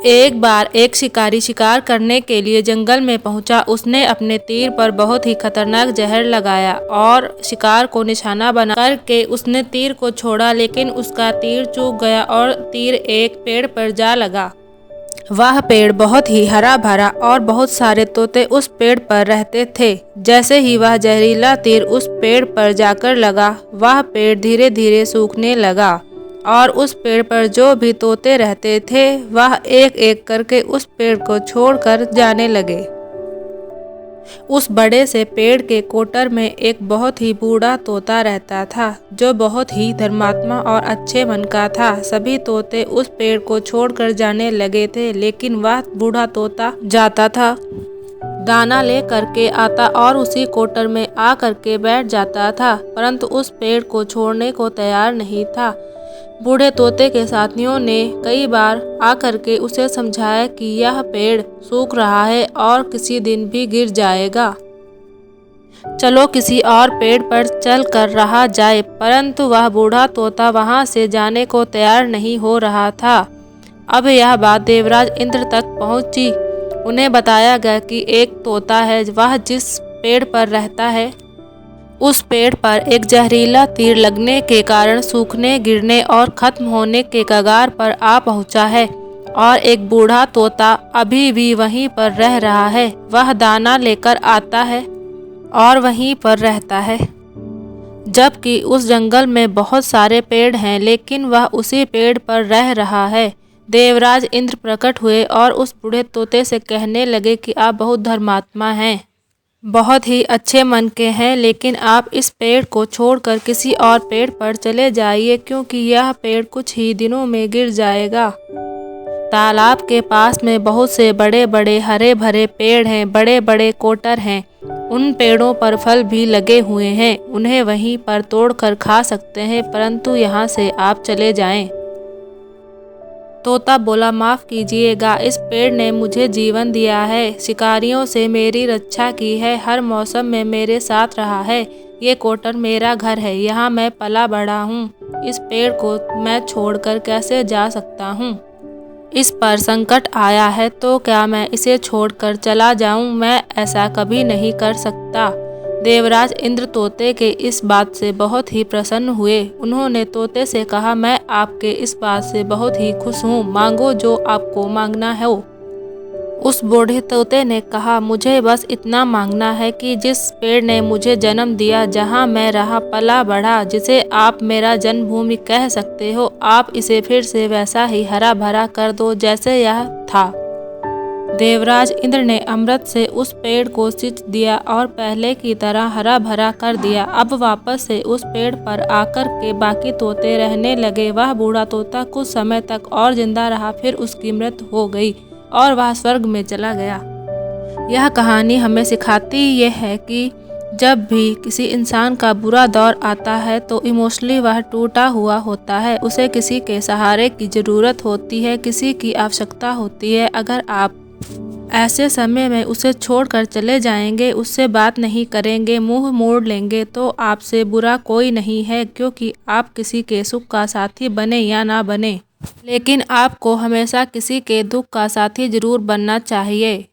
एक बार एक शिकारी शिकार करने के लिए जंगल में पहुंचा। उसने अपने तीर पर बहुत ही खतरनाक जहर लगाया और शिकार को निशाना बना करके उसने तीर को छोड़ा, लेकिन उसका तीर चूक गया और तीर एक पेड़ पर जा लगा। वह पेड़ बहुत ही हरा भरा और बहुत सारे तोते उस पेड़ पर रहते थे। जैसे ही वह जहरीला तीर उस पेड़ पर जाकर लगा, वह पेड़ धीरे धीरे सूखने लगा और उस पेड़ पर जो भी तोते रहते थे वह एक एक करके उस पेड़ को छोड़कर जाने लगे। उस बड़े से पेड़ के कोटर में एक बहुत ही बूढ़ा तोता रहता था, जो बहुत ही धर्मात्मा और अच्छे मन का था। सभी तोते उस पेड़ को छोड़कर जाने लगे थे, लेकिन वह बूढ़ा तोता जाता था, दाना ले करके आता और उसी कोटर में आ करके बैठ जाता था, परंतु उस पेड़ को छोड़ने को तैयार नहीं था। बूढ़े तोते के साथियों ने कई बार आकर के उसे समझाया कि यह पेड़ सूख रहा है और किसी दिन भी गिर जाएगा, चलो किसी और पेड़ पर चल कर रहा जाए, परंतु वह बूढ़ा तोता वहां से जाने को तैयार नहीं हो रहा था। अब यह बात देवराज इंद्र तक पहुंची। उन्हें बताया गया कि एक तोता है, वह जिस पेड़ पर रहता है उस पेड़ पर एक जहरीला तीर लगने के कारण सूखने, गिरने और खत्म होने के कगार पर आ पहुंचा है, और एक बूढ़ा तोता अभी भी वहीं पर रह रहा है। वह दाना लेकर आता है और वहीं पर रहता है, जबकि उस जंगल में बहुत सारे पेड़ हैं, लेकिन वह उसी पेड़ पर रह रहा है। देवराज इंद्र प्रकट हुए और उस बूढ़े तोते से कहने लगे कि आप बहुत धर्मात्मा हैं, बहुत ही अच्छे मन के हैं, लेकिन आप इस पेड़ को छोड़कर किसी और पेड़ पर चले जाइए, क्योंकि यह पेड़ कुछ ही दिनों में गिर जाएगा। तालाब के पास में बहुत से बड़े बड़े हरे भरे पेड़ हैं, बड़े बड़े कोटर हैं, उन पेड़ों पर फल भी लगे हुए हैं, उन्हें वहीं पर तोड़कर खा सकते हैं, परंतु यहाँ से आप चले जाएं। तोता बोला, माफ़ कीजिएगा, इस पेड़ ने मुझे जीवन दिया है, शिकारियों से मेरी रक्षा की है, हर मौसम में मेरे साथ रहा है, ये कोटर मेरा घर है, यहाँ मैं पला बड़ा हूँ, इस पेड़ को मैं छोड़कर कैसे जा सकता हूँ? इस पर संकट आया है तो क्या मैं इसे छोड़कर चला जाऊँ? मैं ऐसा कभी नहीं कर सकता। देवराज इंद्र तोते के इस बात से बहुत ही प्रसन्न हुए। उन्होंने तोते से कहा, मैं आपके इस बात से बहुत ही खुश हूँ, मांगो जो आपको मांगना है। उस बूढ़े तोते ने कहा, मुझे बस इतना मांगना है कि जिस पेड़ ने मुझे जन्म दिया, जहाँ मैं रहा पला बढ़ा, जिसे आप मेरा जन्मभूमि कह सकते हो, आप इसे फिर से वैसा ही हरा भरा कर दो जैसे यह था। देवराज इंद्र ने अमृत से उस पेड़ को सींच दिया और पहले की तरह हरा भरा कर दिया। अब वापस से उस पेड़ पर आकर के बाकी तोते रहने लगे। वह बूढ़ा तोता कुछ समय तक और जिंदा रहा, फिर उसकी मृत्यु हो गई और वह स्वर्ग में चला गया। यह कहानी हमें सिखाती ये है कि जब भी किसी इंसान का बुरा दौर आता है तो इमोशनली वह टूटा हुआ होता है, उसे किसी के सहारे की ज़रूरत होती है, किसी की आवश्यकता होती है। अगर आप ऐसे समय में उसे छोड़कर चले जाएंगे, उससे बात नहीं करेंगे, मुंह मोड़ लेंगे, तो आपसे बुरा कोई नहीं है, क्योंकि आप किसी के सुख का साथी बने या ना बने, लेकिन आपको हमेशा किसी के दुख का साथी जरूर बनना चाहिए।